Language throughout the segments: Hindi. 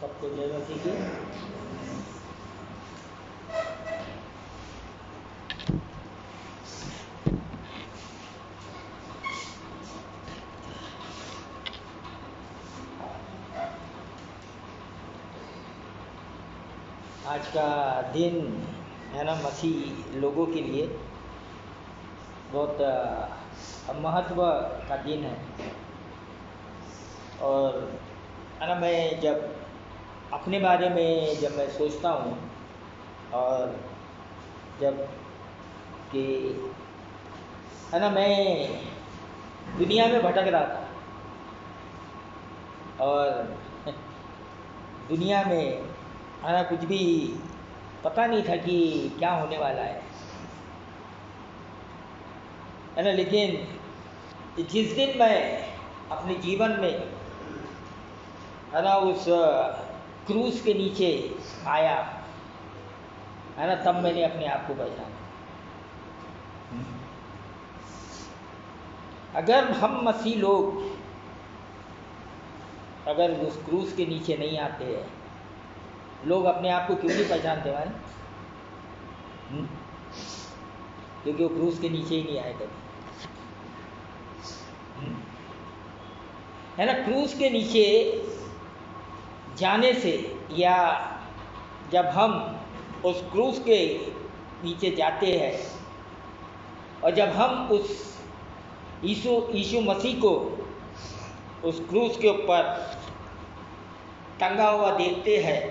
सबको जय मसीह की। आज का दिन है ना, मसीह लोगों के लिए बहुत महत्व का दिन है। और है ना, मैं जब अपने बारे में जब मैं सोचता हूँ और जब कि है ना, मैं दुनिया में भटक रहा था और दुनिया में है ना कुछ भी पता नहीं था कि क्या होने वाला है ना। लेकिन जिस दिन मैं अपने जीवन में है ना उस क्रूस के नीचे आया है ना, तब मैंने अपने आप को पहचाना। अगर हम मसीह लोग अगर उस क्रूस के नीचे नहीं आते हैं, लोग अपने आप को क्यों नहीं पहचानते भाई? क्योंकि वो क्रूस के नीचे ही नहीं आए कभी। है ना, क्रूस के नीचे जाने से या जब हम उस क्रूस के नीचे जाते हैं और जब हम उस यीशु मसीह को उस क्रूस के ऊपर टंगा हुआ देखते हैं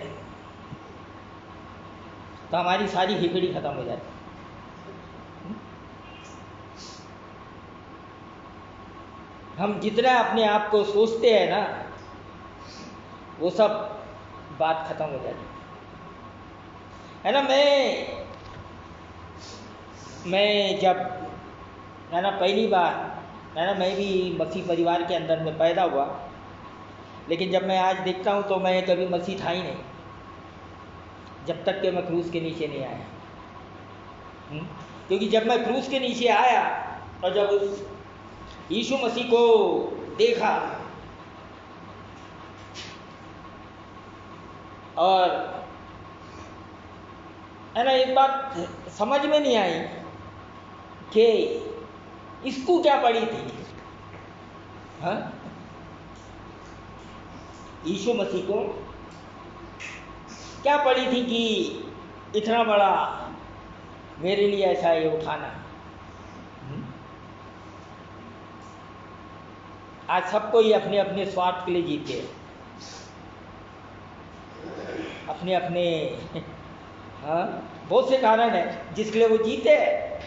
तो हमारी सारी हिकड़ी खत्म हो जाती है। हम जितना अपने आप को सोचते हैं ना, वो सब बात खत्म हो जाती है ना। मैं जब है ना पहली बार है ना, मैं भी मसीह परिवार के अंदर में पैदा हुआ, लेकिन जब मैं आज देखता हूँ तो मैं कभी मसीह था ही नहीं, जब तक कि मैं क्रूस के नीचे नहीं आया। क्योंकि जब मैं क्रूस के नीचे आया और जब उस यीशु मसीह को देखा और है ना, एक बात समझ में नहीं आई कि इसको क्या पड़ी थी। हाँ, यीशु मसीह को क्या पड़ी थी कि इतना बड़ा मेरे लिए ऐसा ये उठाना। आज सबको ही अपने अपने स्वार्थ के लिए जीते हैं, अपने अपने हाँ, बहुत से कारण है जिसके लिए वो जीते हैं।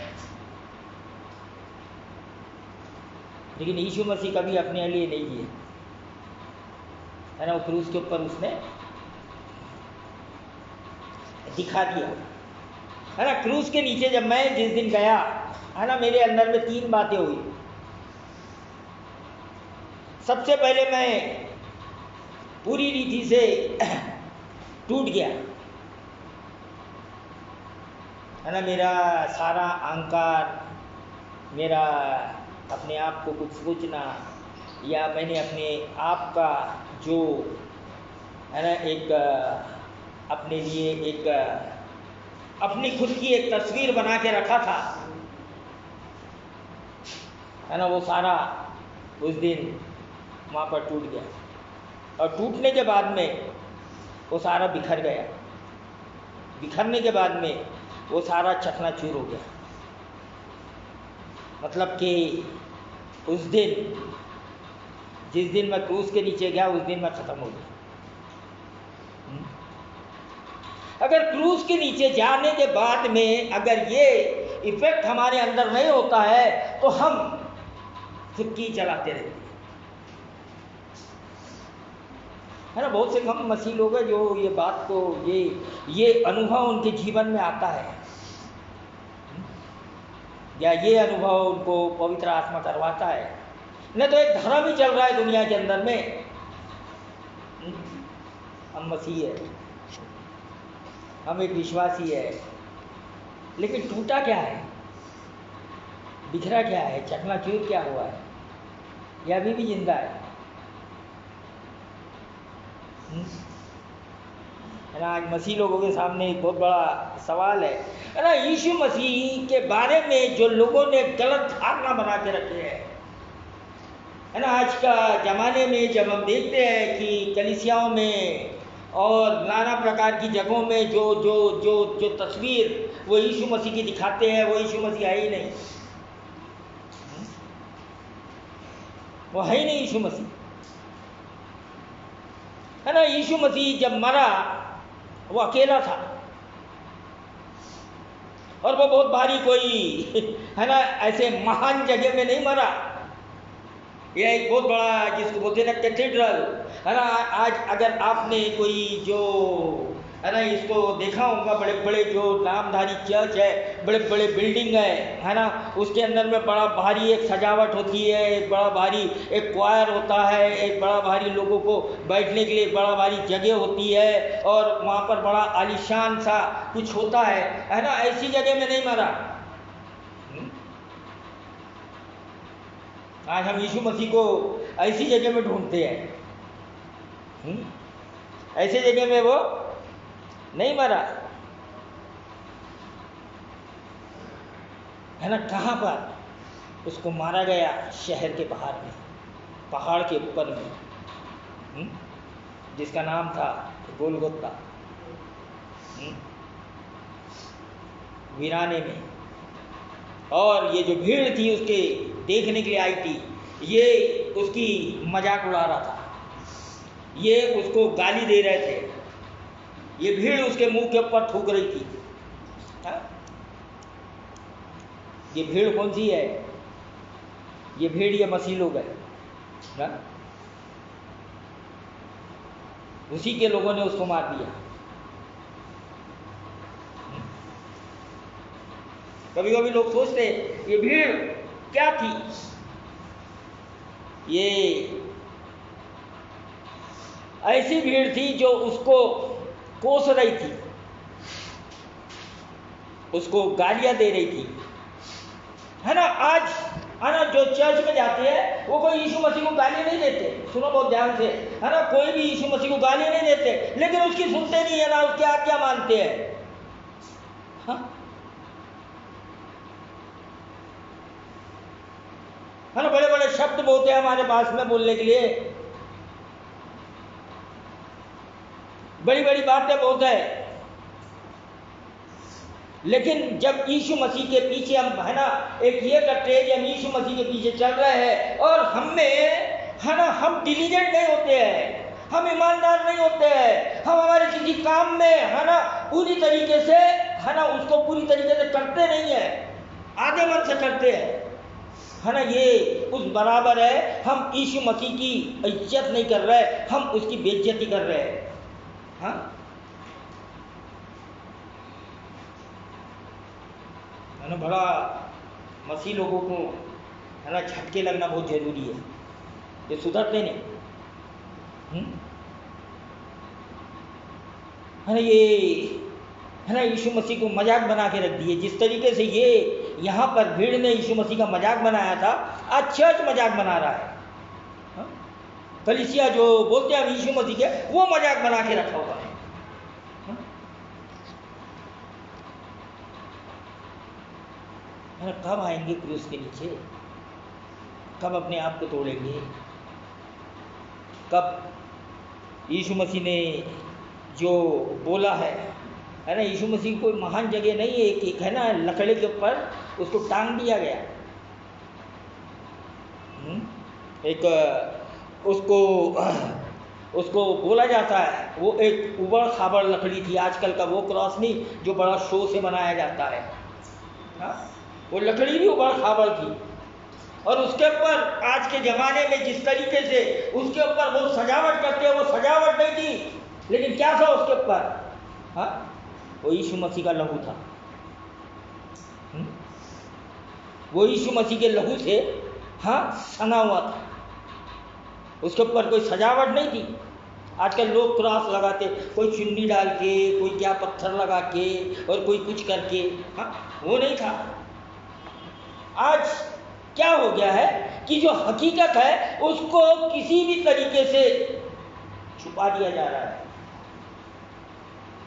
लेकिन यीशु मसीह कभी अपने लिए नहीं जिए, है ना। वो क्रूस के ऊपर उसने दिखा दिया, है ना। क्रूस के नीचे जब मैं जिस दिन गया है ना, मेरे अंदर में 3 बातें हुई। सबसे पहले मैं पूरी रीति से टूट गया, है ना। मेरा सारा अहंकार, मेरा अपने आप को कुछ सोचना या मैंने अपने आप का जो है ना एक अपने लिए एक अपनी खुद की एक तस्वीर बना के रखा था, है ना, वो सारा उस दिन वहाँ पर टूट गया। और टूटने के बाद में वो सारा बिखर गया। बिखरने के बाद में वो सारा चकनाचूर हो गया। मतलब कि उस दिन जिस दिन मैं क्रूस के नीचे गया, उस दिन मैं ख़त्म हो गया। अगर क्रूस के नीचे जाने के बाद में अगर ये इफेक्ट हमारे अंदर नहीं होता है तो हम खुद की चलाते रहते हैं, है ना। बहुत से कम मसीह लोग हैं जो ये बात को ये अनुभव उनके जीवन में आता है, या ये अनुभव उनको पवित्र आत्मा करवाता है। नहीं तो एक धर्म ही चल रहा है दुनिया के अंदर में, हम मसीह है, हम एक विश्वासी है, लेकिन टूटा क्या है, बिखरा क्या है, चकनाचूर क्या हुआ है, या अभी भी जिंदा है। है ना। आज मसीह लोगों के सामने एक बहुत बड़ा सवाल है ना, यीशु मसीह के बारे में जो लोगों ने गलत धारणा बना के रखे है ना। आज का ज़माने में जब हम देखते हैं कि कलीसियाओं में और नाना प्रकार की जगहों में जो जो जो जो तस्वीर वो यीशु मसीह की दिखाते हैं, वो यीशु मसीह है ही नहीं, वो है ही नहीं यीशु मसीह, है ना। यीशु मसीह जब मरा वो अकेला था, और वो बहुत भारी कोई है ना ऐसे महान जगह में नहीं मरा। यह एक बहुत बड़ा जिसको बोलते हैं ना कैथेड्रल, है ना। आज अगर आपने कोई जो है ना इसको देखा होगा, बड़े बड़े जो नामधारी चर्च है, बड़े बड़े बिल्डिंग है ना, उसके अंदर में बड़ा भारी एक सजावट होती है, एक बड़ा भारी एक क्वायर होता है, एक बड़ा भारी लोगों को बैठने के लिए बड़ा भारी जगह होती है, और वहाँ पर बड़ा आलीशान सा कुछ होता है ना। ऐसी जगह में नहीं मरा। आज हम यीशु मसीह को ऐसी जगह में ढूंढते हैं, ऐसी जगह में वो नहीं मरा, है ना। कहाँ पर उसको मारा गया? शहर के बाहर में, पहाड़ के ऊपर में, जिसका नाम था गोलगोता, वीराने में। और ये जो भीड़ थी उसके देखने के लिए आई थी, ये उसकी मजाक उड़ा रहा था, ये उसको गाली दे रहे थे, ये भीड़ उसके मुंह के ऊपर थूक रही थी। हा? ये भीड़ कौन सी है? ये भीड़ ये मसीह लोग है। उसी के लोगों ने उसको मार दिया। कभी कभी लोग सोचते ये भीड़ क्या थी? ये ऐसी भीड़ थी जो उसको कोस रही थी, उसको गालियां दे रही थी, है ना। आज है ना जो चर्च में जाते हैं वो कोई यीशु मसीह को गाली नहीं देते, सुनो बहुत ध्यान से, है ना। कोई भी यीशु मसीह को गाली नहीं देते, लेकिन उसकी सुनते नहीं है ना, उसकी आज्ञा मानते हैं। हाँ? है ना, बड़े बड़े शब्द बोलते हैं हमारे पास में बोलने के लिए, बड़ी बड़ी बातें बोलते हैं, लेकिन जब यीशु मसीह के पीछे हम है ना एक ये करते हैं कि हम यीशु मसीह के पीछे चल रहे हैं, और हमें है ना हम डिलीजेंट नहीं होते हैं, हम ईमानदार नहीं होते हैं, हम हमारे किसी काम में है ना पूरी तरीके से है ना उसको पूरी तरीके से करते नहीं है, आधे मन से करते हैं, है ना। ये उस बराबर है, हम यीशु मसीह की इज्जत नहीं कर रहे, हम उसकी बेइज्जती कर रहे हैं। हाँ, है ना। बड़ा मसीह लोगों को है ना झटके लगना बहुत जरूरी है, ये सुधरते नहीं। है ना, ये है ना यीशु मसीह को मजाक बना के रख दिए। जिस तरीके से ये यहाँ पर भीड़ ने यीशु मसीह का मजाक बनाया था, आज चर्च मजाक बना रहा है। हाँ? कलीसिया जो बोलते हैं यीशु मसीह के, वो मजाक बना के रखा हुआ है। हाँ? है ना, कब आएंगे क्रूस के नीचे? कब अपने आप को तोड़ेंगे? कब यीशु मसीह ने जो बोला है ना, यीशु मसीह कोई महान जगह नहीं है, एक है ना लकड़े के ऊपर उसको टांग दिया गया, एक उसको बोला जाता है वो एक उबड़ खाबड़ लकड़ी थी, आजकल का वो क्रॉस नहीं जो बड़ा शो से बनाया जाता है। हाँ? वो लकड़ी भी उबड़ खाबड़ थी, और उसके ऊपर आज के ज़माने में जिस तरीके से उसके ऊपर वो सजावट करते हैं, वो सजावट नहीं थी, लेकिन क्या था उसके ऊपर? हाँ, वो यीशु मसीह का लहू था। वो यीशु मसीह के लहू से हाँ सना हुआ था, उसके ऊपर कोई सजावट नहीं थी। आजकल लोग क्रॉस लगाते, कोई चुन्नी डाल के, कोई क्या पत्थर लगा के, और कोई कुछ करके। हाँ, वो नहीं था। आज क्या हो गया है कि जो हकीकत है उसको किसी भी तरीके से छुपा दिया जा रहा है।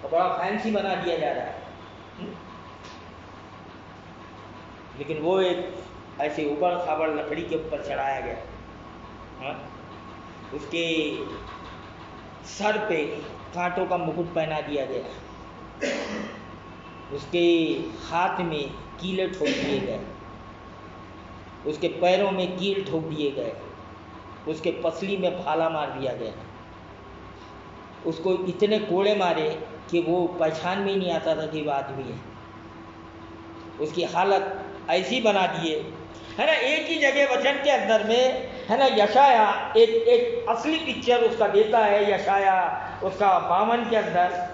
और बड़ा फैंसी बना दिया जा रहा है। लेकिन वो एक ऐसे ऊबड़ खाबड़ लकड़ी के ऊपर चढ़ाया गया। हाँ? उसके सर पे कांटों का मुकुट पहना दिया गया, उसके हाथ में कीले ठोक दिए गए, उसके पैरों में कील ठोक दिए गए, उसके पसली में भाला मार दिया गया, उसको इतने कोड़े मारे कि वो पहचान में ही नहीं आता था कि वो आदमी है। उसकी हालत ऐसी बना दिए, है ना। एक ही जगह वचन के अंदर में, है ना, यशाया एक असली पिक्चर उसका देता है, यशाया उसका 52 के अंदर।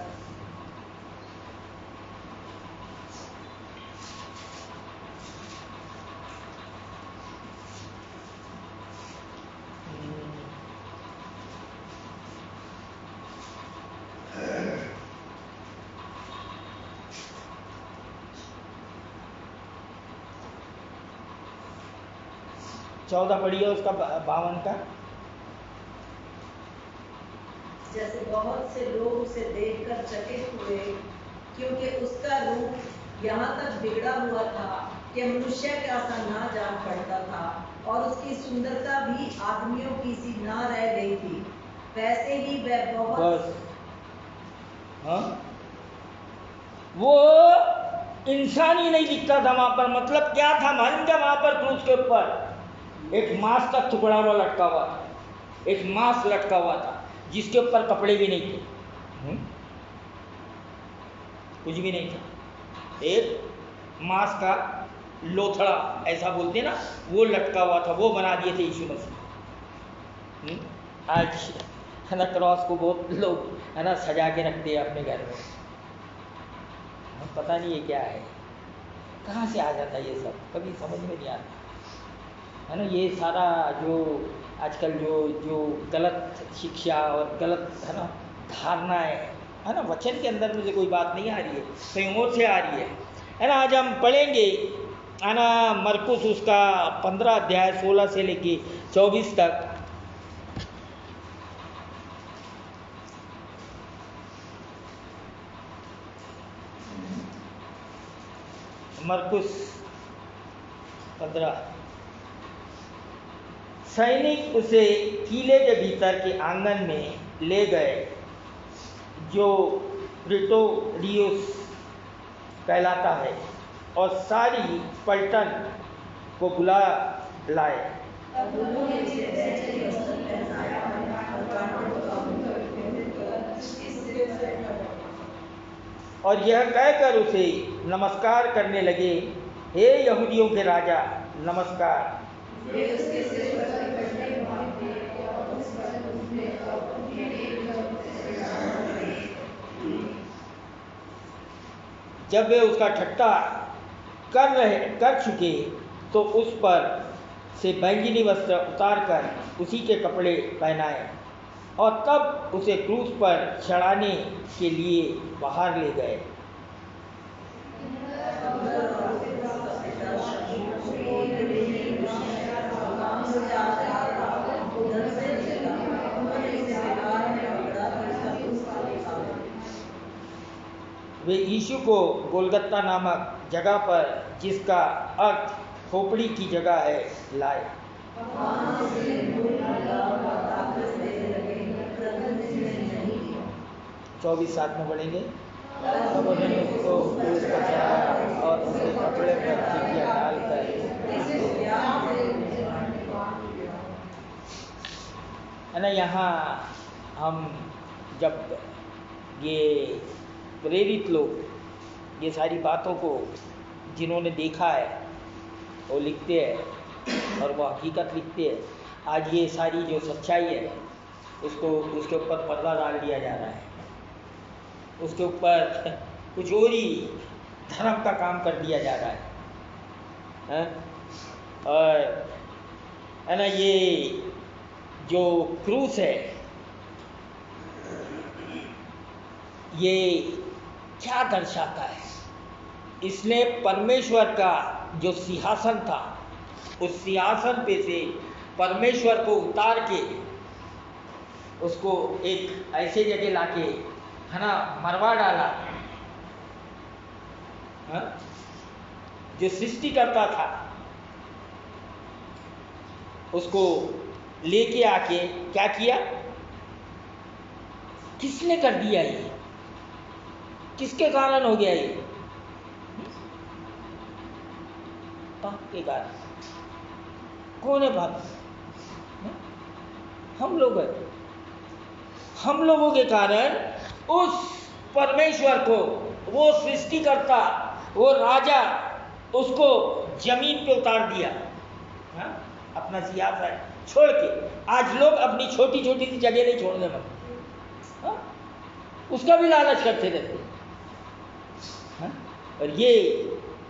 चौदह पढ़िए उसका 52 का। जैसे बहुत से लोग उसे देखकर चकित हुए, क्योंकि उसका रूप यहाँ तक बिगड़ा हुआ था कि मनुष्य का सा ना जान पड़ता था, और उसकी सुंदरता भी आदमियों की सी ना रह गई थी। वैसे ही वह बहुत हाँ, वो इंसान ही नहीं दिखता था वहां पर। मतलब क्या था मालूम क्या? वहां पर क्रूस के ऊपर एक मांस का टुकड़ा हुआ लटका हुआ था, एक मांस लटका हुआ था जिसके ऊपर कपड़े भी नहीं थे, कुछ भी नहीं था। एक मांस का लोथड़ा ऐसा बोलते ना, वो लटका हुआ था, वो बना दिए थे यीशु मसीह। आज है ना क्रॉस को बहुत लोग है ना सजा के रखते हैं अपने घर में। पता नहीं ये क्या है, कहाँ से आ जाता है ये सब, कभी समझ में नहीं आता, है ना। ये सारा जो आजकल जो गलत शिक्षा और गलत है ना धारणाएं, है ना, वचन के अंदर मुझे कोई बात नहीं आ रही है, कहीं और से आ रही है ना। आज हम पढ़ेंगे, है ना, मरकुस उसका 15 अध्याय 16 से लेके 24 तक। मरकुस 15। सैनिक उसे किले के भीतर के आंगन में ले गए जो प्रिटोरियस कहलाता है, और सारी पलटन को बुला लाए। और यह कहकर उसे नमस्कार करने लगे, हे यहूदियों के राजा, नमस्कार। जब वे उसका ठट्ठा कर चुके तो उस पर से बैंगनी वस्त्र उतार कर उसी के कपड़े पहनाए, और तब उसे क्रूस पर चढ़ाने के लिए बाहर ले गए। वे यीशु को गोलगत्ता नामक जगह पर, जिसका अर्थ खोपड़ी की जगह है, लाए। 24:7 में पढ़ेंगे। तब उन्होंने उसको क्रूस पर चढ़ाया और उसके कपड़े पर चिट्ठियाँ डालकर, है ना। यहाँ हम जब ये प्रेरित लोग ये सारी बातों को जिन्होंने देखा है वो लिखते हैं, और वो हकीकत लिखते हैं। आज ये सारी जो सच्चाई है उसको उसके ऊपर पर्दा डाल दिया जा रहा है, उसके ऊपर कुछ और ही धर्म का काम कर दिया जा रहा है। और है ना, ये जो क्रूस है ये क्या दर्शाता है? इसने परमेश्वर का जो सिंहासन था, उस सिंहासन पे से परमेश्वर को उतार के उसको एक ऐसे जगह लाके, है ना मरवा डाला। हाँ? जो सृष्टि करता था उसको लेके आके क्या किया? किसने कर दिया ये? किसके कारण हो गया ये? पाप के कारण। कौन है पाप? हम लोग हैं। हम लोगों के कारण उस परमेश्वर को, वो सृष्टिकर्ता, वो राजा, उसको जमीन पे उतार दिया। हाँ? अपना सियासत छोड़ के। आज लोग अपनी छोटी छोटी सी जगह नहीं छोड़ने लगते। हाँ? उसका भी लालच करते रहते। हाँ? और ये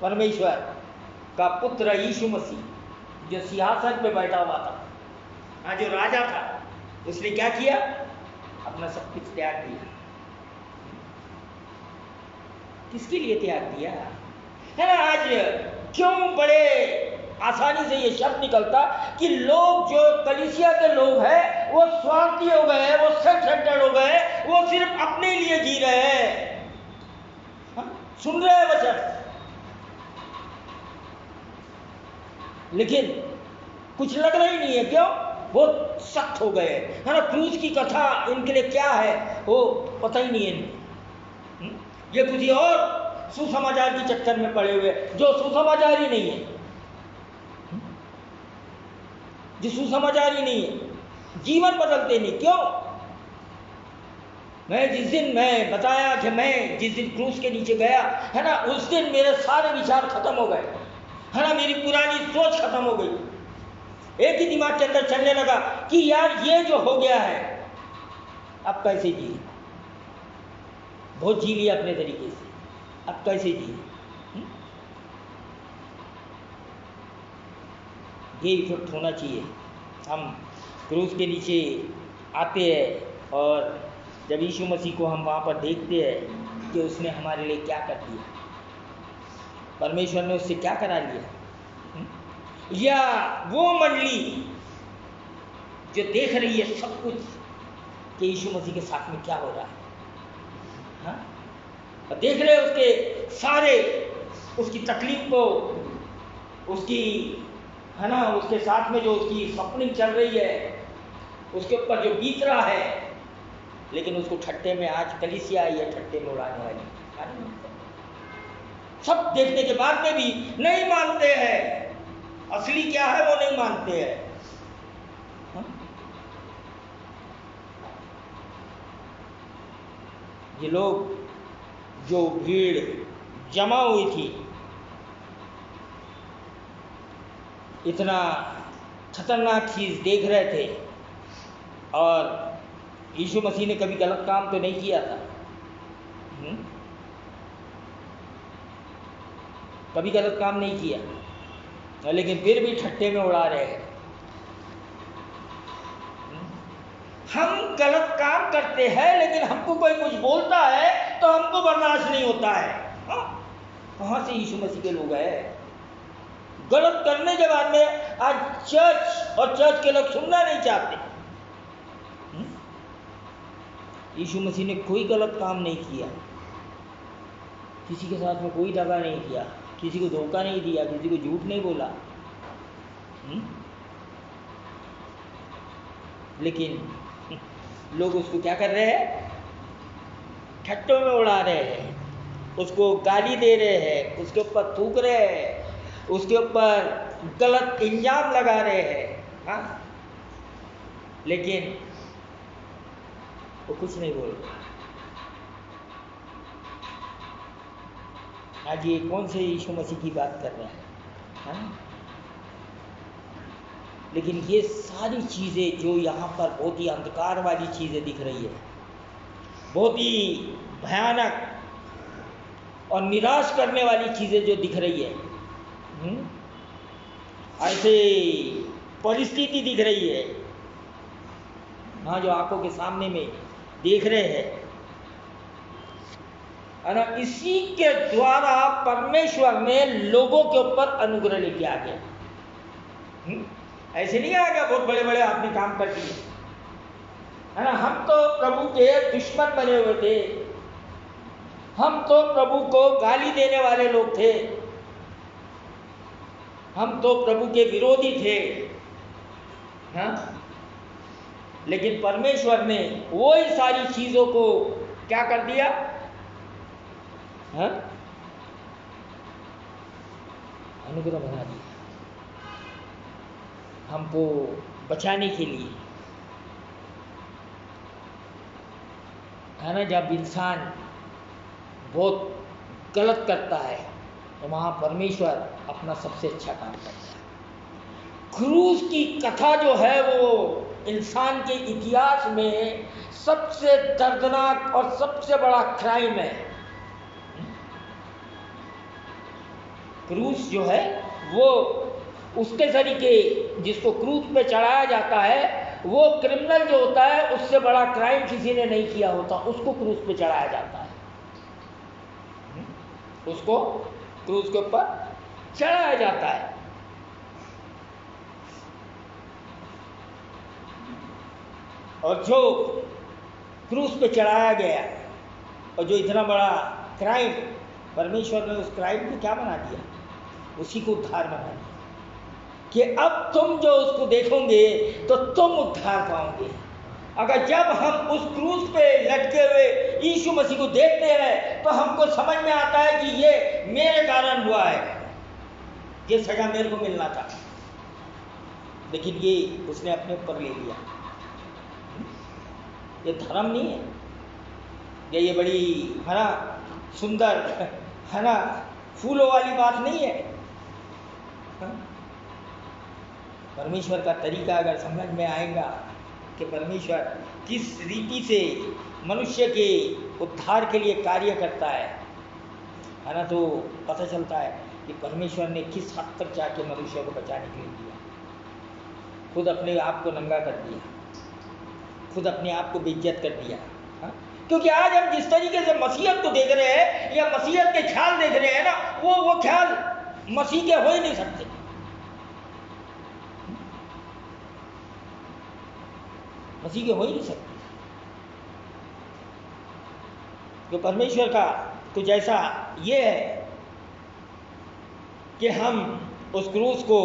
परमेश्वर का पुत्र यीशु मसीह जो सिंहासन पे बैठा हुआ था, हाँ, जो राजा था, उसने क्या किया? अपना सब कुछ त्याग दिया। किसके लिए त्याग दिया? है ना, आज क्यों बड़े आसानी से ये शब्द निकलता कि लोग, जो कलीसिया के लोग हैं, वो स्वार्थी हो गए हैं, वो सेल्फ सेंटर्ड हो गए हैं, वो सिर्फ अपने लिए जी रहे हैं। हाँ? सुन रहे हैं वचन, लेकिन कुछ लग रहा ही नहीं है। क्यों? वो सख्त हो गए है ना। क्रूस की कथा इनके लिए क्या है वो पता ही नहीं है इनको। ये किसी और सुसमाचार के चक्कर में पड़े हुए, जो सुसमाचार ही नहीं है, जो सुसमाचार ही नहीं है, जीवन बदलते नहीं। क्यों? जिस दिन मैं बताया कि मैं जिस दिन क्रूस के नीचे गया है ना, उस दिन मेरे सारे विचार खत्म हो गए, है ना। मेरी पुरानी सोच खत्म हो गई। एक ही दिमाग के अंदर चलने लगा कि यार ये जो हो गया है, अब कैसे जिए? बहुत जी लिया अपने तरीके से, अब कैसे जिए? ये इफेक्ट होना चाहिए। हम क्रूस के नीचे आते हैं और जब यीशु मसीह को हम वहाँ पर देखते हैं कि उसने हमारे लिए क्या कर दिया, परमेश्वर ने उससे क्या करा लिया। या वो मंडली जो देख रही है सब कुछ कि यीशु मसीह के साथ में क्या हो रहा है, हाँ? और देख रहे उसके सारे, उसकी तकलीफ को, उसकी, है ना, उसके साथ में जो उसकी सपनिंग चल रही है, उसके ऊपर जो बीत रहा है, लेकिन उसको ठट्टे में, आज कलीसिया आई है ठट्टे में उड़ाने वाली। सब देखने के बाद में भी नहीं मानते हैं असली क्या है, वो नहीं मानते हैं। हाँ? ये लोग, जो भीड़ जमा हुई थी, इतना खतरनाक चीज देख रहे थे, और यीशु मसीह ने कभी गलत काम तो नहीं किया था। कभी गलत काम नहीं किया, लेकिन फिर भी ठट्टे में उड़ा रहे हैं। हम गलत काम करते हैं, लेकिन हमको कोई कुछ बोलता है तो हमको बर्दाश्त नहीं होता है। कहाँ से यीशु मसीह के लोग हैं? गलत करने के बाद में आज चर्च और चर्च के लोग सुनना नहीं चाहते। यीशु मसीह ने कोई गलत काम नहीं किया, किसी के साथ में कोई दगा नहीं किया, किसी को धोखा नहीं दिया, किसी को झूठ नहीं बोला। लेकिन लोग उसको क्या कर रहे हैं? ठट्टों में उड़ा रहे हैं, उसको गाली दे रहे हैं, उसके ऊपर थूक रहे हैं, उसके ऊपर गलत इल्जाम लगा रहे हैं। हाँ, लेकिन वो कुछ नहीं बोल रहे। आज ये कौन से यीशु मसीह की बात कर रहे हैं? हाँ? लेकिन ये सारी चीज़ें जो यहाँ पर बहुत ही अंधकार वाली चीज़ें दिख रही है, बहुत ही भयानक और निराश करने वाली चीज़ें जो दिख रही है, ऐसे परिस्थिति दिख रही है, हाँ, जो आंखों के सामने में देख रहे हैं, है ना, इसी के द्वारा परमेश्वर ने लोगों के ऊपर अनुग्रह लेके आ गया। ऐसे नहीं आ गया बहुत बड़े बड़े आपने काम कर दिए, है ना। हम तो प्रभु के दुश्मन बने हुए थे, हम तो प्रभु को गाली देने वाले लोग थे, हम तो प्रभु के विरोधी थे, हाँ? लेकिन परमेश्वर ने वो ही सारी चीजों को क्या कर दिया, हाँ? अनुग्रह बना दिया हमको बचाने के लिए, है ना। जब इंसान बहुत गलत करता है तो वहाँ परमेश्वर अपना सबसे अच्छा काम करता है। क्रूस की कथा जो है वो इंसान के इतिहास में सबसे दर्दनाक और सबसे बड़ा क्राइम है। क्रूस जो है वो उसके तरीके, जिसको क्रूस पे चढ़ाया जाता है, वो क्रिमिनल जो होता है उससे बड़ा क्राइम किसी ने नहीं किया होता, उसको क्रूस पे चढ़ाया जाता है, उसको क्रूस के ऊपर चढ़ाया जाता है। और जो क्रूस पे चढ़ाया गया और जो इतना बड़ा क्राइम, परमेश्वर ने उस क्राइम को क्या बना दिया, उसी को उद्धार बना दिया कि अब तुम जो उसको देखोगे तो तुम उद्धार पाओगे। अगर जब हम उस क्रूस पे लटके हुए यीशु मसीह को देखते हैं तो हमको समझ में आता है कि ये मेरे कारण हुआ है, ये सजा मेरे को मिलना था, लेकिन ये उसने अपने ऊपर ले लिया। ये धर्म नहीं है, ये बड़ी, है ना, सुंदर, है ना, फूलों वाली बात नहीं है। परमेश्वर का तरीका अगर समझ में आएगा कि परमेश्वर किस रीति से मनुष्य के उद्धार के लिए कार्य करता है ना, तो पता चलता है कि परमेश्वर ने किस हद तक जाके मनुष्य को बचाने के लिए दिया। खुद अपने आप को नंगा कर दिया, खुद अपने आप को बेइज्जत कर दिया, हा? क्योंकि आज हम जिस तरीके से मसीहत को देख रहे हैं या मसीहत के ख्याल देख रहे हैं ना, वो ख्याल मसीह के हो ही नहीं सकते। मसीह के हो ही नहीं सकते। तो परमेश्वर का कुछ ऐसा ये है कि हम उस क्रूस को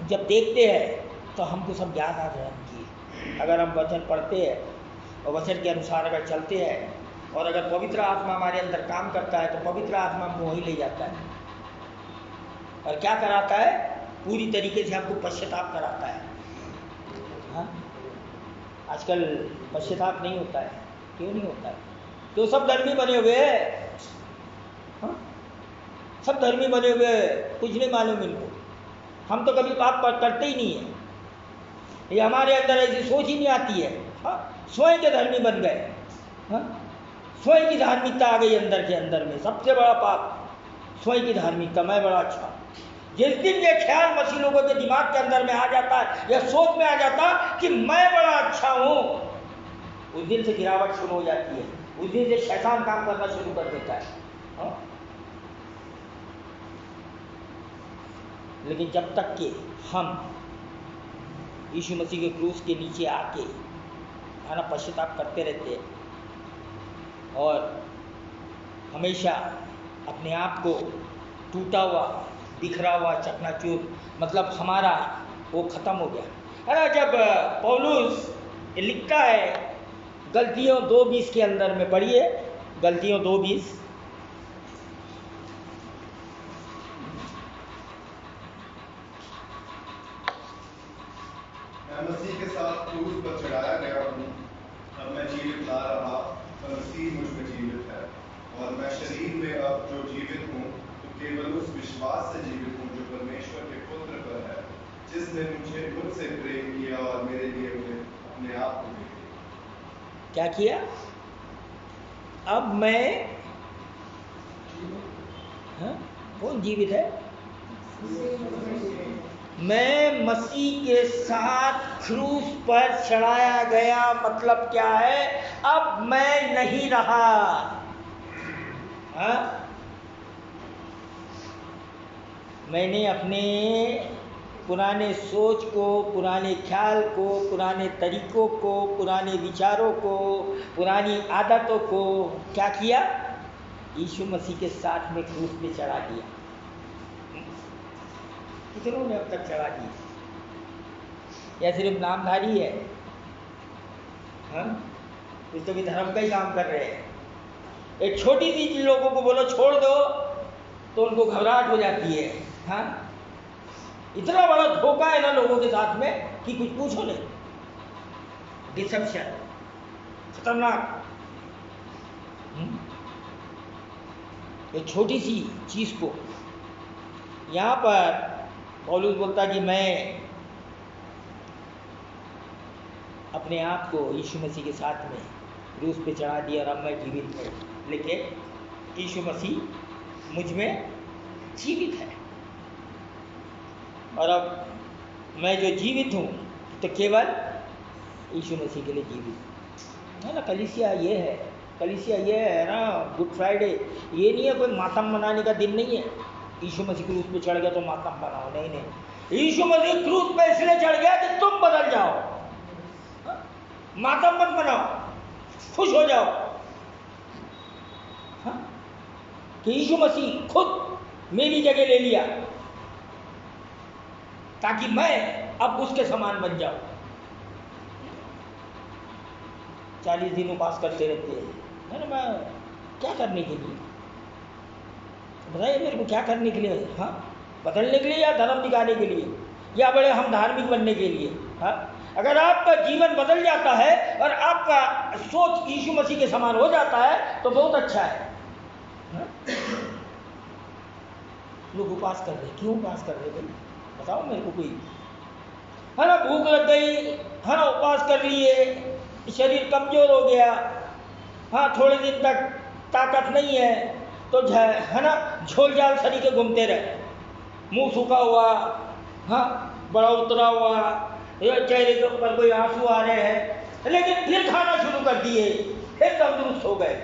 जब देखते हैं तो हमको सब याद आ जाए कि अगर हम वचन पढ़ते हैं और वचन के अनुसार अगर चलते हैं और अगर पवित्र आत्मा हमारे अंदर काम करता है तो पवित्र आत्मा हमको वहीं ले जाता है और क्या कराता है, पूरी तरीके से हमको पश्चाताप कराता है। हाँ? आजकल पश्चाताप नहीं होता है, क्यों नहीं होता है? तो सब धर्मी बने हुए हैं, हाँ? सब धर्मी बने हुए, कुछ नहीं मालूम इनको। हम तो कभी पाप करते ही नहीं है, ये हमारे अंदर ऐसी सोच ही नहीं आती है। हाँ? स्वयं के धर्मी बन गए, हाँ? स्वयं की धार्मिकता आ गई अंदर के अंदर में। सबसे बड़ा पाप स्वयं की धार्मिकता, मैं बड़ा अच्छा। जिस दिन ये ख्याल मसीह लोगों के दिमाग के अंदर में आ जाता है या सोच में आ जाता कि मैं बड़ा अच्छा हूं, उस दिन से गिरावट शुरू हो जाती है, उस दिन से शैतान काम करना शुरू कर देता है। हाँ? लेकिन जब तक कि हम यीशु मसीह के क्रूस के नीचे आके आना पश्चाताप करते रहते हैं और हमेशा अपने आप को टूटा हुआ, बिखरा हुआ, चकनाचूर, मतलब हमारा वो खत्म हो गया। अरे जब पौलुस लिखता है गलतियों 2:20 के अंदर में, पढ़िए गलतियों 2:20। मैं मसीह के साथ क्रूस पर चढ़ाया गया हूँ, अब मैं जीवित ना रहा पर मसीह मुझ में जीवित है, और मैं शरीर में अब जो जीवित हूँ तो केवल उस विश्वास से जीवित हूँ जो परमेश्वर के पुत्र पर है, जिसने मुझसे प्रेम किया और मेरे लिए मुझे अपने आप को दे दिया। क्या किया? अब मैं, हाँ? कौन जीवित है? मैं मसीह के साथ क्रूस पर चढ़ाया गया, मतलब क्या है? अब मैं नहीं रहा। हाँ? मैंने अपने पुराने सोच को, पुराने ख्याल को, पुराने तरीकों को, पुराने विचारों को, पुरानी आदतों को क्या किया? यीशु मसीह के साथ में क्रूस पे चढ़ा दिया। कितनों ने अब तक चढ़ा दिया? या सिर्फ नामधारी है? हाँ, कुछ तो भी धर्म का ही काम कर रहे हैं। एक छोटी सी चीज लोगों को बोलो छोड़ दो तो उनको घबराहट हो जाती है। हाँ, इतना बड़ा धोखा है ना लोगों के साथ में कि कुछ पूछो नहीं। डिसेप्शन खतरनाक। एक छोटी सी चीज को यहां पर पौलुस बोलता कि मैं अपने आप को यीशु मसीह के साथ में क्रूस पे चढ़ा दिया और अब मैं जीवित हूँ, लेकिन यीशु मसीह मुझ में जीवित है। और अब मैं जो जीवित हूँ तो केवल यीशु मसीह के लिए जीवित है ना। कलीसिया ये है, कलीसिया ये है ना। गुड फ्राइडे ये नहीं है कोई मातम मनाने का दिन नहीं है। यीशु मसीह क्रूस पे चढ़ गया तो मातम मनाओ, नहीं नहीं। यीशु मसीह क्रूस पे इसलिए चढ़ गया कि तुम बदल जाओ। मातम मत मनाओ, खुश हो जाओ। हाँ? कि यीशु मसीह खुद मेरी जगह ले लिया ताकि मैं अब उसके समान बन जाऊं। 40 दिन उपास करते रहते हैं ना। मैं क्या करने के लिए बताइए मेरे को? क्या करने के लिए? हाँ, बदलने के लिए या धर्म दिखाने के लिए या बड़े हम धार्मिक बनने के लिए? हाँ, अगर आपका जीवन बदल जाता है और आपका सोच यीशु मसीह के समान हो जाता है तो बहुत अच्छा है। हाँ? लोग उपास कर रहे, क्यों उपास कर रहे भाई? बताओ मेरे को कोई। है ना, भूख लग गई है ना, उपास कर लिए, शरीर कमजोर हो गया, हाँ थोड़े दिन तक ताकत नहीं है तो है ना झोल झाल शरीर के घूमते रहे, मुंह सूखा हुआ, हाँ बड़ा उतरा हुआ, चेहरे के ऊपर कोई आंसू आ रहे हैं, लेकिन फिर खाना शुरू कर दिए, फिर तंदुरुस्त हो गए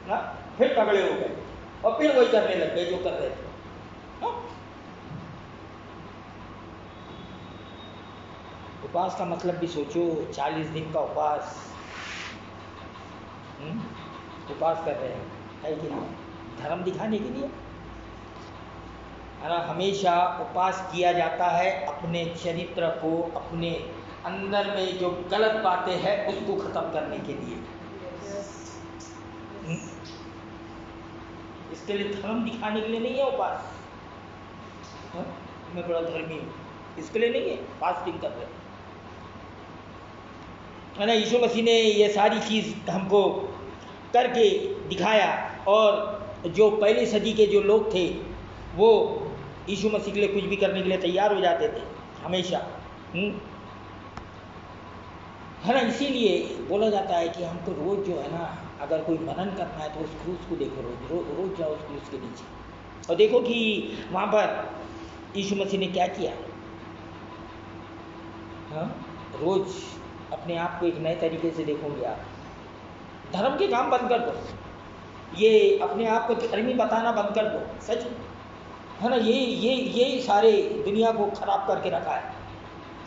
ना, फिर तगड़े हो गए और फिर वही करने लग गए जो कर रहे थे। उपास का मतलब भी सोचो। 40 दिन का उपास, उपास कर रहे हैं है कि नहीं? धर्म दिखाने के लिए है ना। हमेशा उपास किया जाता है अपने चरित्र को, अपने अंदर में जो गलत बातें हैं उसको खत्म करने के लिए। इसके लिए धर्म दिखाने के लिए नहीं है उपास। मैं बड़ा धर्मी हूँ इसके लिए नहीं है फास्टिंग कर रहे है ना। यीशु मसीह ने ये सारी चीज़ हमको करके दिखाया और जो पहली सदी के जो लोग थे वो यीशु मसीह के लिए कुछ भी करने के लिए तैयार हो जाते थे हमेशा। है ना, इसीलिए बोला जाता है कि हमको रोज़ जो है ना अगर कोई मनन करना है तो उस क्रूस को देखो, रोज जाओ उस क्रूस के नीचे और देखो कि वहाँ पर यीशु मसीह ने क्या किया। हाँ, रोज़ अपने आप को एक नए तरीके से देखोगे आप। धर्म के काम बंद कर दो, ये अपने आप को धर्मी बताना बंद कर दो। सच है ना, ये सारे दुनिया को खराब करके रखा है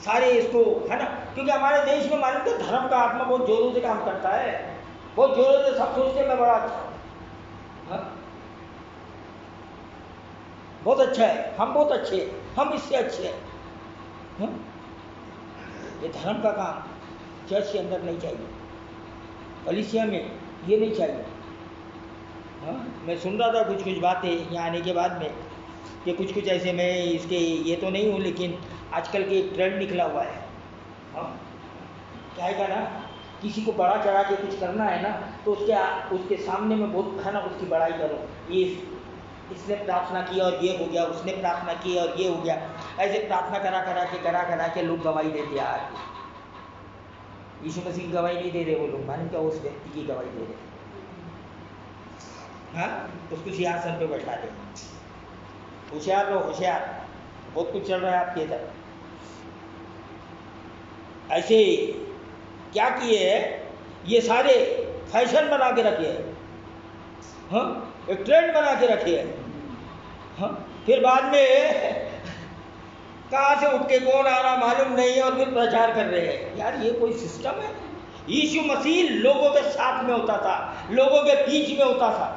सारे इसको, है ना। क्योंकि हमारे देश में मालूम है धर्म का आत्मा बहुत जोरों से काम करता है, बहुत जोरों से। सब सोचते हैं मैं बड़ा अच्छा हूँ, हाँ? बहुत अच्छा है, हम बहुत अच्छे हैं, हम इससे अच्छे हैं, हाँ? ये धर्म का काम चर्च के अंदर नहीं चाहिए, कलीसिया में ये नहीं चाहिए। हाँ, मैं सुन रहा था कुछ बातें यहाँ आने के बाद में कि कुछ ऐसे, मैं इसके ये तो नहीं हूँ लेकिन आजकल के एक ट्रेंड निकला हुआ है। हाँ, क्या है ना, किसी को बड़ा चढ़ा के कुछ करना है ना तो उसके सामने में बहुत है ना उसकी बड़ाई करो। ये इसने प्रार्थना की और ये हो गया, उसने प्रार्थना की और ये हो गया। ऐसे प्रार्थना करा के लोग गवाही देते हैं। यीशु मसीह की गवाही नहीं दे रहे वो लोग, मालूम क्या, उस व्यक्ति की गवाही दे रहे। हाँ, उसको सिंहासन पे बैठा दे। होशियार रहो, होशियार, बहुत कुछ चल रहा है आपके इधर। ऐसे क्या किए ये सारे फैशन बना के रखे हैं, हाँ, एक ट्रेंड बना के रखे हैं। हाँ, फिर बाद में कहाँ से उठ के कौन आ रहा मालूम नहीं है और फिर प्रचार कर रहे हैं। यार ये कोई सिस्टम है? यीशु मसीह लोगों के साथ में होता था, लोगों के बीच में होता था,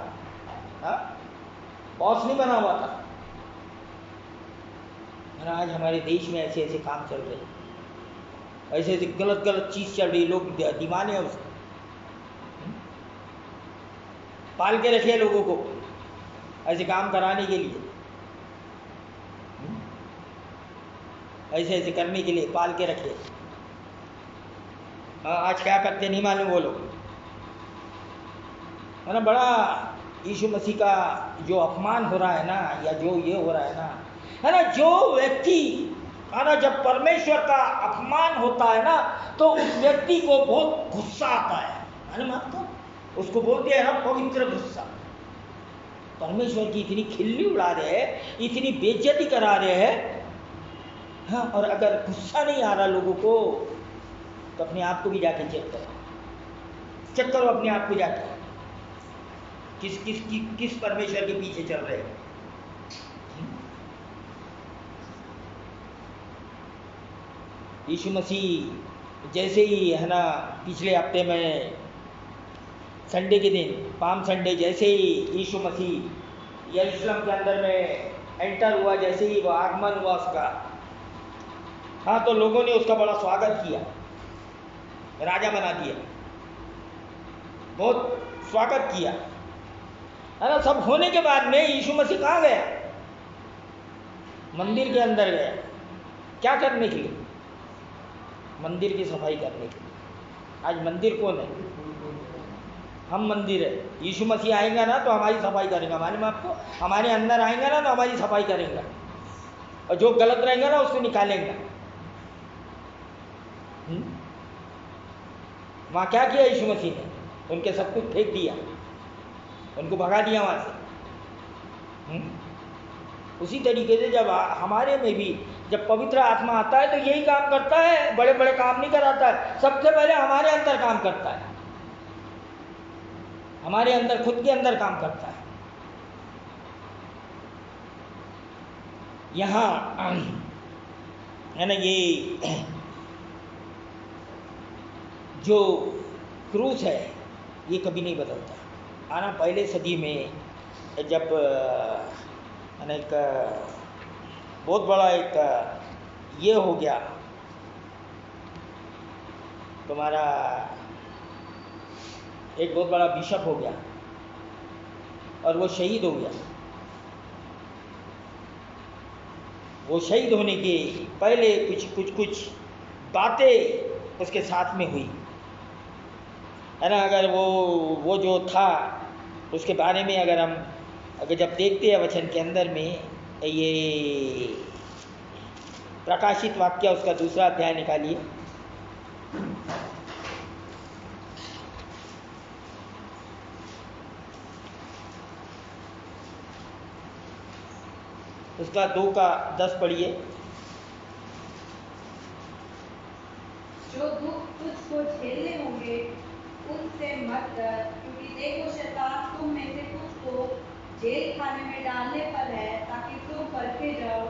हाँ? बॉस नहीं बना हुआ था। और आज हमारे देश में ऐसे ऐसे काम चल रहे हैं, ऐसे ऐसे गलत गलत चीज चल रही, लोग दीवाने हैं उसको, पाल के रखे लोगों को ऐसे काम कराने के लिए, ऐसे ऐसे करने के लिए पाल के रखे। आज क्या करते नहीं मालूम वो लोग, है ना। बड़ा यीशु मसीह का जो अपमान हो रहा है ना, या जो ये हो रहा है ना, है ना, जो व्यक्ति, है ना, जब परमेश्वर का अपमान होता है ना तो उस व्यक्ति को बहुत गुस्सा आता है ना। आपको उसको बोलते हैं ना पवित्र गुस्सा। परमेश्वर की इतनी खिल्ली उड़ा रहे हैं, इतनी बेइज्जती करा रहे हैं, हाँ। और अगर गुस्सा नहीं आ रहा लोगों को तो अपने आप को भी जाके चेक करो अपने आप को जाके, किस परमेश्वर के पीछे चल रहे हैं। यीशु मसीह जैसे ही, है ना, पिछले हफ्ते में संडे के दिन, पाम संडे, जैसे ही यीशु मसीह यरूशलेम के अंदर में एंटर हुआ, जैसे ही वो आगमन हुआ उसका, हाँ, तो लोगों ने उसका बड़ा स्वागत किया, राजा बना दिया, बहुत स्वागत किया, है ना। सब होने के बाद में यीशु मसीह कहाँ गया? मंदिर के अंदर गया। क्या करने के लिए? मंदिर की सफाई करने के लिए। आज मंदिर कौन है? हम मंदिर है। यीशु मसीह आएगा ना तो हमारी सफाई करेगा, मालूम आपको। हमारे अंदर आएगा ना तो हमारी सफाई करेगा, और जो गलत रहेगा ना उसको निकालेगा। वहाँ क्या किया यीशु मसीह ने? उनके सब कुछ फेंक दिया, उनको भगा दिया वहाँ से। उसी तरीके से जब हमारे में भी जब पवित्र आत्मा आता है तो यही काम करता है, बड़े बड़े काम नहीं कराता है। सबसे पहले हमारे अंदर काम करता है, हमारे अंदर, खुद के अंदर काम करता है। यहाँ है ना, ये जो क्रूस है ये कभी नहीं बदलता। आना पहले सदी में जब एक बहुत बड़ा एक ये हो गया, तुम्हारा एक बहुत बड़ा बिशप हो गया और वो शहीद हो गया। वो शहीद होने के पहले कुछ बातें उसके साथ में हुई, है ना। अगर वो जो था उसके बारे में अगर जब देखते हैं वचन के अंदर में, ये प्रकाशित वाक्य उसका 2 अध्याय निकालिए। उसका 2:10 पढ़िए। जो दुख तुझको झेलने होंगे उनसे मत डर, क्योंकि देखो शैतान तुम में से कुछ को जेल खाने में डालने पर है, ताकि तुम परखे जाओ,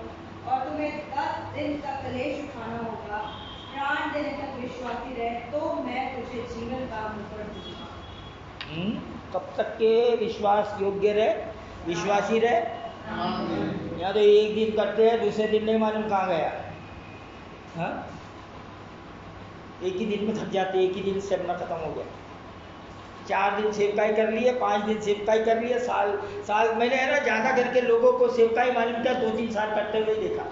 और तुम्हें 10 दिन तक कलेश उठाना होगा। प्राण देने तक विश्वासी रहे तो मैं तुझे जीवन का मुकुट दूंगा। कब तक के विश्वास योग्य रहे, विश्वासी रहे? या तो एक दिन करते हैं, दूसरे दिन नहीं मालूम कहाँ गया, हाँ। एक ही दिन में थक जाते, एक ही दिन से अपना खत्म हो गया। 4 दिन सेवकाई कर लिए, 5 दिन सेवकाई कर लिए, साल मैंने, है ना, ज़्यादा करके लोगों को सेवकाई मालूम क्या 2-3 साल करते हुए देखा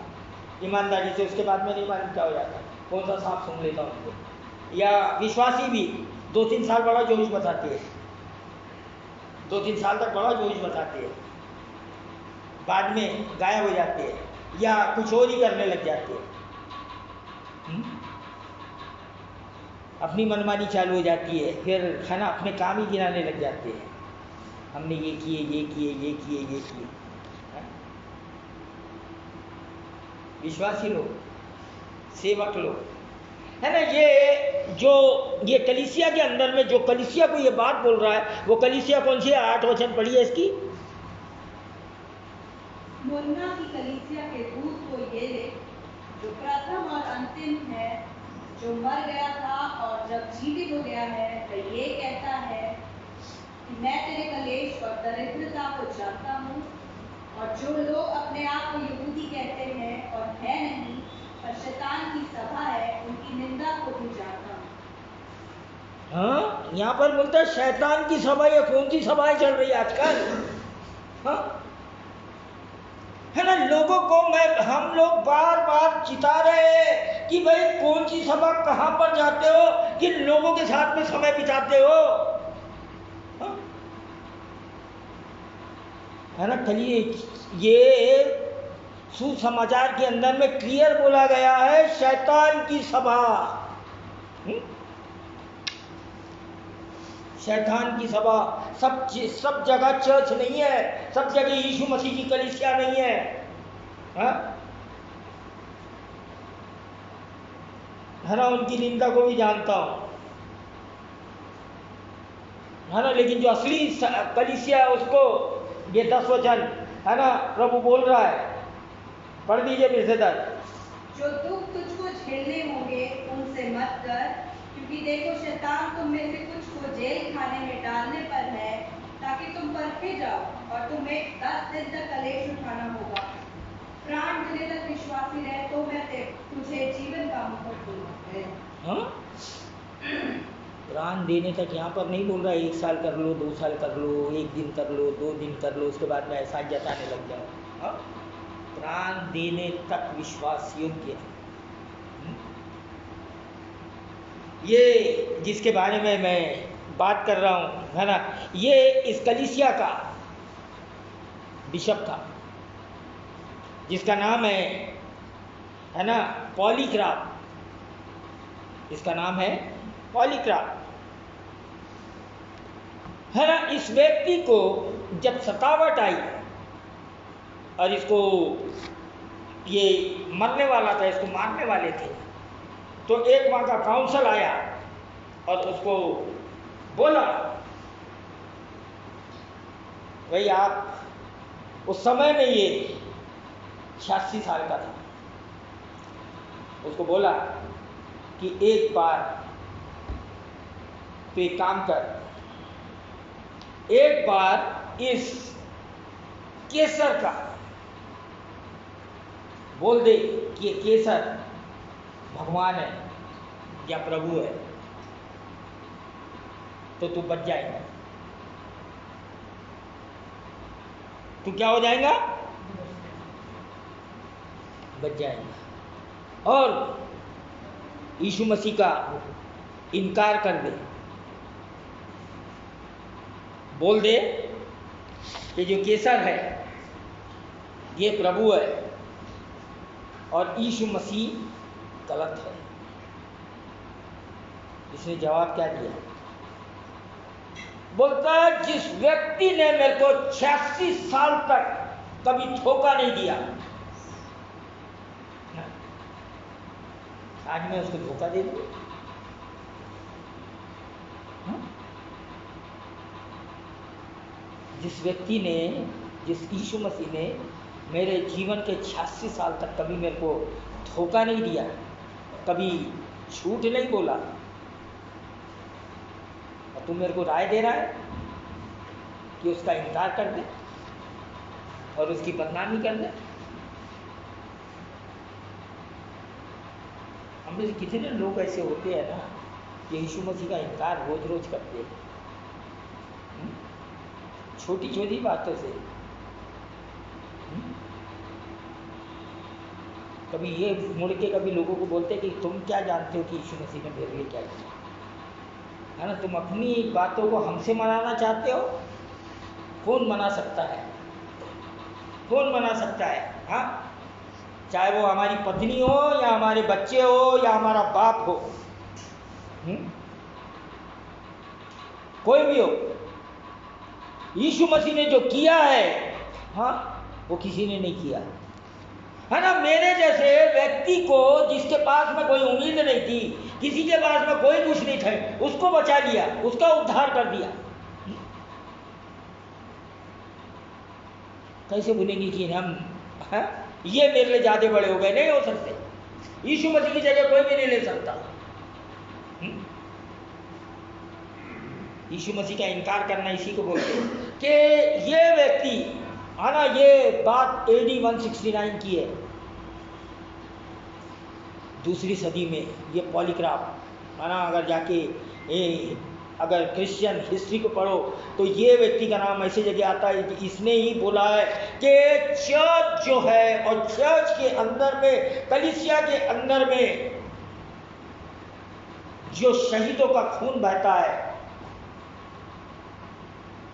ईमानदारी से। उसके बाद में नहीं मालूम क्या हो जाता, कौन सा सांप सूंघ लेता उनको। या विश्वासी भी 2-3 साल बड़ा जोश बताते हैं, 2-3 साल तक बड़ा जोश बताते हैं, बाद में गायब हो जाते हैं या कुछ और ही करने लग जाते हैं। अपनी मनमानी चालू हो जाती है, फिर, है ना, अपने काम ही गिनाने लग जाते हैं। हमने ये किए, ये किए, ये किए, ये किए। विश्वासी लोग, सेवक लोग, है ना, ये कलीसिया के अंदर में जो कलीसिया को ये बात बोल रहा है, वो कलीसिया कौन सी है? 8 वचन पढ़िए इसकी। मुन्ना की कलीसिया के दूत को ये लिख, जो प्रथम और अंतिम है, जो मर गया था और जब जीवित हो गया है, वह ये कहता है कि मैं तेरे कलेश और दरिद्रता को जानता हूँ, और जो लोग अपने आप को यहूदी कहते हैं और है नहीं पर शैतान की सभा है, उनकी निंदा को भी जानता हूँ। हाँ, यहाँ पर बोलता है शैतान की सभा। ये कौन सी सभाएं चल रही है आजकल? हाँ, है ना। लोगों को हम लोग बार बार चिता रहे हैं कि भाई कौन सी सभा, कहाँ पर जाते हो, किन लोगों के साथ में समय बिताते हो। हाँ? है ना। चलिए, ये सुसमाचार के अंदर में क्लियर बोला गया है, शैतान की सभा। शैतान की सभा। सब जगह चर्च नहीं है, सब जगह यीशु मसीह की कलीसिया नहीं है। हाँ? है ना। उनकी निंदा को भी जानता हूं, है ना। लेकिन जो असली कलीसिया है उसको ये 10 वचन, है ना, प्रभु बोल रहा है। पढ़ दीजिए फिर से 10। जो दुख तुझको झेलने होंगे उनसे मत कर, क्योंकि देखो शैतान तुम में से कुछ को जेल खाने में डालने पर है, ताकि तुम परखे जाओ, और तुम्हें 10 दिन तक कलेश उठाना होगा। प्राण देने तक विश्वासी रहे तो मैं तुझे जीवन का मुकुट दूंगा। हाँ? प्राण देने तक यहाँ पर नहीं बोल रहा है 1 साल कर लो, 2 साल कर लो, 1 दिन कर लो, 2 दिन कर लो, उसके बाद में ऐसा जताने लग जाओ। हाँ? प्राण देने तक विश्वास योग्य है। ये जिसके बारे में मैं बात कर रहा हूँ, है ना, ये इस कलीसिया का बिशप था, जिसका नाम है ना, पॉलीक्राप। इसका नाम है पॉलीक्राप, है ना। इस व्यक्ति को जब सतावट आई और इसको ये मरने वाला था, इसको मारने वाले थे, तो एक वहाँ का काउंसिल आया और उसको बोला, भाई आप उस समय में ये 86 साल का था, उसको बोला कि एक बार तो एक काम कर, एक बार इस केसर का बोल दे कि ये केसर भगवान है या प्रभु है, तो तू बच जाएगा। तू क्या हो जाएगा? बच जाएगा। और यीशु मसीह का इनकार कर दे, बोल दे कि जो केसर है ये प्रभु है और यीशु मसीह गलत है। इसने जवाब क्या दिया? बोलता है जिस व्यक्ति ने मेरे को 86 साल तक कभी धोखा नहीं दिया, आज मैं उसको धोखा दे दूं? जिस व्यक्ति ने, जिस यीशु मसीह ने मेरे जीवन के 86 साल तक कभी मेरे को धोखा नहीं दिया, कभी झूठ नहीं बोला, और तू मेरे को राय दे रहा है कि उसका इनकार कर दे और उसकी बदनामी कर दे। हम में कितने लोग ऐसे होते हैं ना कि यीशु मसीह का इनकार रोज रोज करते हैं, छोटी छोटी बातों से। कभी ये मुड़ के कभी लोगों को बोलते हैं कि तुम क्या जानते हो कि यीशु मसीह ने मेरे लिए क्या किया, है ना। तुम अपनी बातों को हमसे मनाना चाहते हो? कौन मना सकता है? कौन मना सकता है? हाँ, चाहे वो हमारी पत्नी हो या हमारे बच्चे हो या हमारा बाप हो, कोई भी हो, यीशु मसीह ने जो किया है, हाँ, वो किसी ने नहीं किया, है ना। मेरे जैसे व्यक्ति को, जिसके पास में कोई उम्मीद नहीं थी, किसी के पास में कोई कुछ नहीं था, उसको बचा लिया, उसका उद्धार कर दिया। कैसे भूलेंगे कि हम, है? ये मेरे लिए ज्यादा बड़े हो गए? नहीं हो सकते। यीशु मसीह की जगह कोई भी नहीं ले सकता। यीशु मसीह का इनकार करना इसी को बोलते हैं कि ये व्यक्ति है ना, ये बात AD 169 की है, दूसरी सदी में। ये पॉलीग्राफ है ना, अगर जाके अगर क्रिश्चियन हिस्ट्री को पढ़ो तो ये व्यक्ति का नाम ऐसी जगह आता है कि इसने ही बोला है कि चर्च जो है, और चर्च के अंदर में, कलीसिया के अंदर में जो शहीदों का खून बहता है,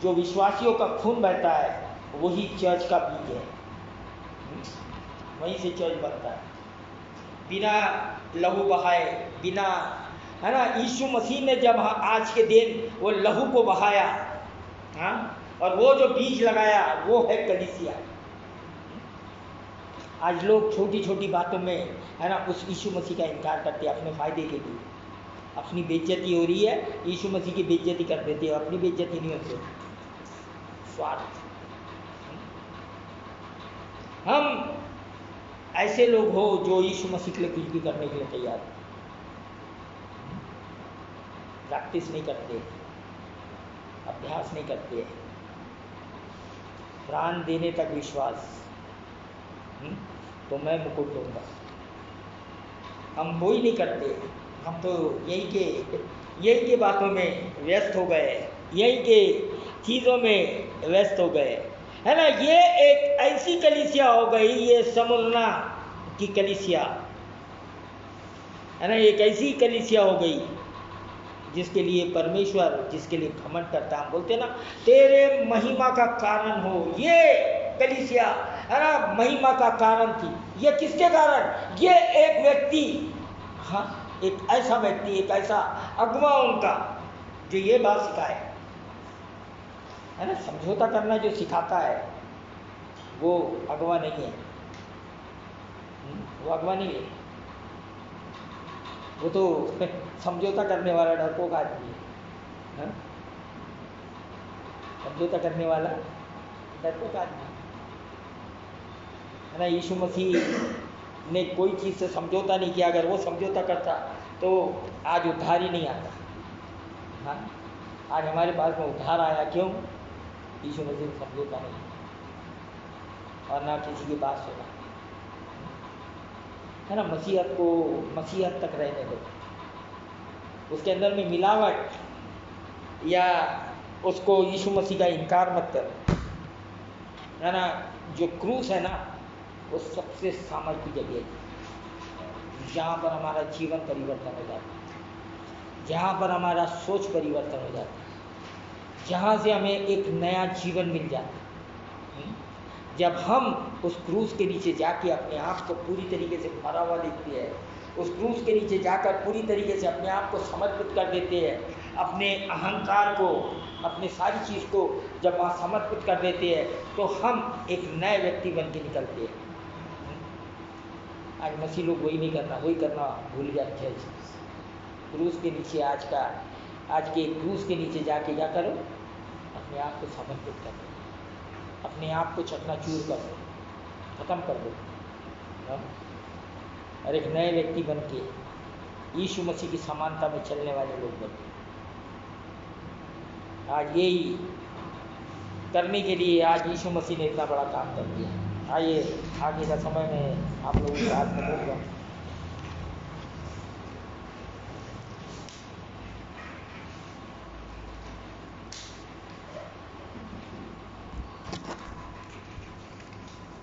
जो विश्वासियों का खून बहता है, वही चर्च का बीज है। वहीं से चर्च बनता है। बिना लहू बहाए, बिना, है ना, यीशु मसीह ने जब आज के दिन वो लहू को बहाया, हाँ, और वो जो बीज लगाया वो है कलीसिया। आज लोग छोटी छोटी बातों में, है ना, उस यीशु मसीह का इनकार करते हैं अपने फायदे के लिए। अपनी बेइज्जती हो रही है, यीशु मसीह की बेइज्जती कर देते हैं, अपनी बेइज्जती नहीं होती। स्वार्थ। हम ऐसे लोग हो जो यीशु मसीह के लिए कुछ भी करने के लिए तैयार है, प्रैक्टिस नहीं करते, अभ्यास नहीं करते, प्राण देने तक विश्वास, तो मैं मुकुट दूंगा। हम कोई नहीं करते, हम तो यही के बातों में व्यस्त हो गए, यही के चीज़ों में व्यस्त हो गए, है ना। ये एक ऐसी कलीसिया हो गई, ये स्मुरना की कलीसिया, है ना, एक ऐसी कलीसिया हो गई जिसके लिए परमेश्वर, जिसके लिए घमंड करता है। हम बोलते हैं ना, तेरे महिमा का कारण हो। ये कलीसिया, है ना, महिमा का कारण थी। ये किसके कारण? ये एक व्यक्ति, हाँ, एक ऐसा व्यक्ति, एक ऐसा अगुवा उनका जो ये बात सिखाए, है ना। समझौता करना जो सिखाता है वो अगवा नहीं है, वो अगवा नहीं है, वो तो समझौता करने वाला डरपोक आदमी है, समझौता करने वाला डरपोक आदमी, है ना। यीशु मसीह ने कोई चीज़ से समझौता नहीं किया। अगर वो समझौता करता तो आज उद्धार ही नहीं आता। हाँ, आज हमारे पास में उद्धार आया क्यों? यीशु मसीह ने समझौता नहीं किया और ना किसी की बात सुना, है ना। मसीहत तक रहने दो, उसके अंदर में मिलावट या उसको यीशु मसीह का इनकार मत करो, है ना। जो क्रूस है ना, वो सबसे सामर्थ की जगह है, जहाँ पर हमारा जीवन परिवर्तन हो जाता है, जहाँ पर हमारा सोच परिवर्तन हो जाता है, जहाँ से हमें एक नया जीवन मिल जाता है। जब हम उस क्रूस के नीचे जाके अपने आप को पूरी तरीके से मरा हुआ देखते हैं, उस क्रूस के नीचे जाकर पूरी तरीके से अपने आप को समर्पित कर देते हैं, अपने अहंकार को, अपनी सारी चीज़ को जब वहाँ समर्पित कर देते हैं, तो हम एक नए व्यक्ति बन के निकलते हैं। आज मसीह लोग वही नहीं करना, वही करना भूल जाते हैं। क्रूस के नीचे आज के क्रूस के नीचे जाके क्या करो? अपने आप को समर्पित कर दो, अपने आप को चकनाचूर कर दो, ख़त्म कर दो, और एक नए व्यक्ति बन के यीशु मसीह की समानता में चलने वाले लोग बने। आज यही करने के लिए आज यीशु मसीह ने इतना बड़ा काम कर दिया। आइए आगे का समय में आप लोगों के हाथ में दूँगा।